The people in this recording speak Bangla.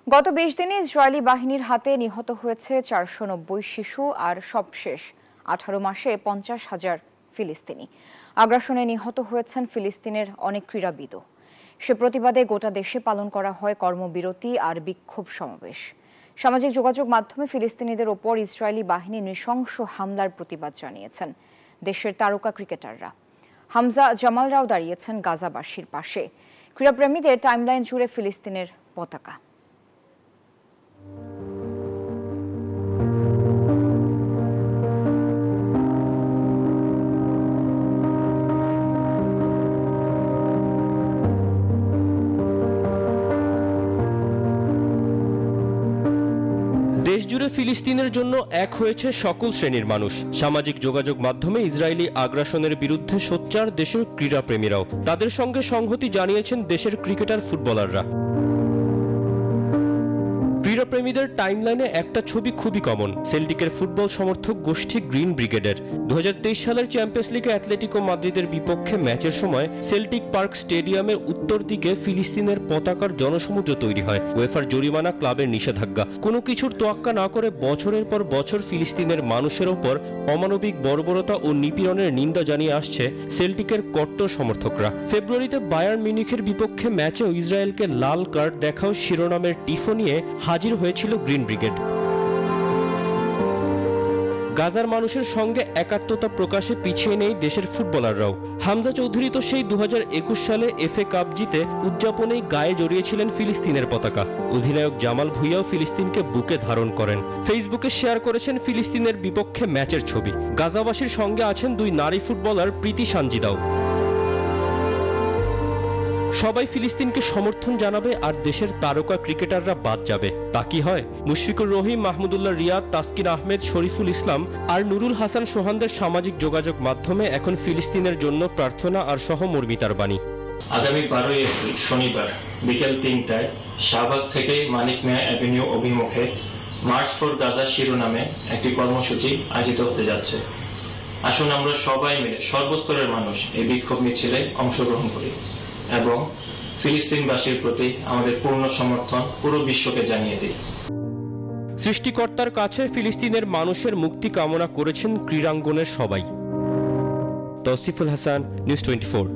গত ২০ দিনে ইসরায়েলি বাহিনীর হাতে নিহত হয়েছে ৪৯০ শিশু আর সবশেষ ১৮ মাসে ৫০,০০০ ফিলিস্তিনি। আগ্রাসনে নিহত হয়েছেন ফিলিস্তিনের অনেক ক্রীড়াবিদও। সে প্রতিবাদে গোটা দেশে পালন করা হয় কর্মবিরতি আর বিক্ষোভ সমাবেশ। সামাজিক যোগাযোগ মাধ্যমে ফিলিস্তিনিদের ওপর ইসরায়েলি বাহিনীর নৃশংস হামলার প্রতিবাদ জানিয়েছেন দেশের তারকা ক্রিকেটাররা। হামজা জামালরাও দাঁড়িয়েছেন গাজাবাসীর পাশে। ক্রীড়াপ্রেমীদের টাইমলাইন জুড়ে ফিলিস্তিনের পতাকা। দেশজুড়ে ফিলিস্তিনের জন্য এক হয়েছে সকল শ্রেণীর মানুষ। সামাজিক যোগাযোগ মাধ্যমে ইসরায়েলি আগ্রাসনের বিরুদ্ধে সোচ্চার দেশের ক্রীড়াপ্রেমীরাও। তাদের সঙ্গে সংহতি জানিয়েছেন দেশের ক্রিকেটার, ফুটবলাররা। ক্রীড়াপ্রেমীদের টাইমলাইনে একটা ছবি খুবই কমন, সেল্টিকের ফুটবল সমর্থক গোষ্ঠী গ্রিন ব্রিগেডের। ২০২৩ সালের চ্যাম্পিয়ন্স লিগে অ্যাটলেটিকো মাদ্রিদের বিপক্ষে ম্যাচের সময় সেল্টিক পার্ক স্টেডিয়ামের উত্তর দিকে ফিলিস্তিনের পতাকার জনসমুদ্র তৈরি হয়। উয়েফার জরিমানা, ক্লাবের নিষেধাজ্ঞা, কোনো কিছুর তোয়াক্কা না করে বছরের পর বছর ফিলিস্তিনের মানুষের ওপর অমানবিক বর্বরতা ও নিপীড়নের নিন্দা জানিয়ে আসছে সেল্টিকের কট্টর সমর্থকরা। ফেব্রুয়ারিতে বায়ার্ন মিউনিখের বিপক্ষে ম্যাচেও ইসরায়েলকে লাল কার্ড দেখাও শিরোনামের টিফো নিয়ে হাজির হয়েছিল গ্রিন ব্রিগেড। গাজার মানুষের সঙ্গে একাত্মতা প্রকাশে পিছিয়ে নেই দেশের ফুটবলাররাও। হামজা চৌধুরী তো সেই ২০২১ সালে FA কাপ জিতে উদযাপনেই গায়ে জড়িয়েছিলেন ফিলিস্তিনের পতাকা। অধিনায়ক জামাল ভুঁইয়াও ফিলিস্তিনকে বুকে ধারণ করেন। ফেসবুকে শেয়ার করেছেন ফিলিস্তিনের বিপক্ষে ম্যাচের ছবি। গাজাবাসীর সঙ্গে আছেন দুই নারী ফুটবলার প্রীতি সানজিদাও। সবাই ফিলিস্তিনকে সমর্থন জানাবে আর দেশের তারকা ক্রিকেটাররা বাদ যাবে, তা কি হয়? মুশফিকুর রহিম, মাহমুদুল্লাহ রিয়াদ, তাসকিন আহমেদ, শরীফুল ইসলাম আর নুরুল হাসান সোহানদের সামাজিক যোগাযোগ মাধ্যমে এখন ফিলিস্তিনের জন্য প্রার্থনা আর সহমর্মিতার বাণী। আগামী 12 এপ্রিল শনিবার বিকেল ৩টায় শাহবাগ থেকে মানিক মিয়া অ্যাভিনিউ অভিমুখে মার্চ ফর গাজা শিরোনামে একটি কর্মসূচি আয়োজিত হতে যাচ্ছে। আসুন আমরা সবাই মিলে, সর্বস্তরের মানুষ এই বিক্ষোভ মিছিলে অংশগ্রহণ করি এবং ফিলিস্তিনবাসীর প্রতি আমাদের পূর্ণ সমর্থন পুরো বিশ্বকে জানিয়ে দিই। সৃষ্টিকর্তার কাছে ফিলিস্তিনের মানুষের মুক্তি কামনা করেছেন ক্রীড়াঙ্গনের সবাই। তৌসিফুল হাসান, নিউজ 24।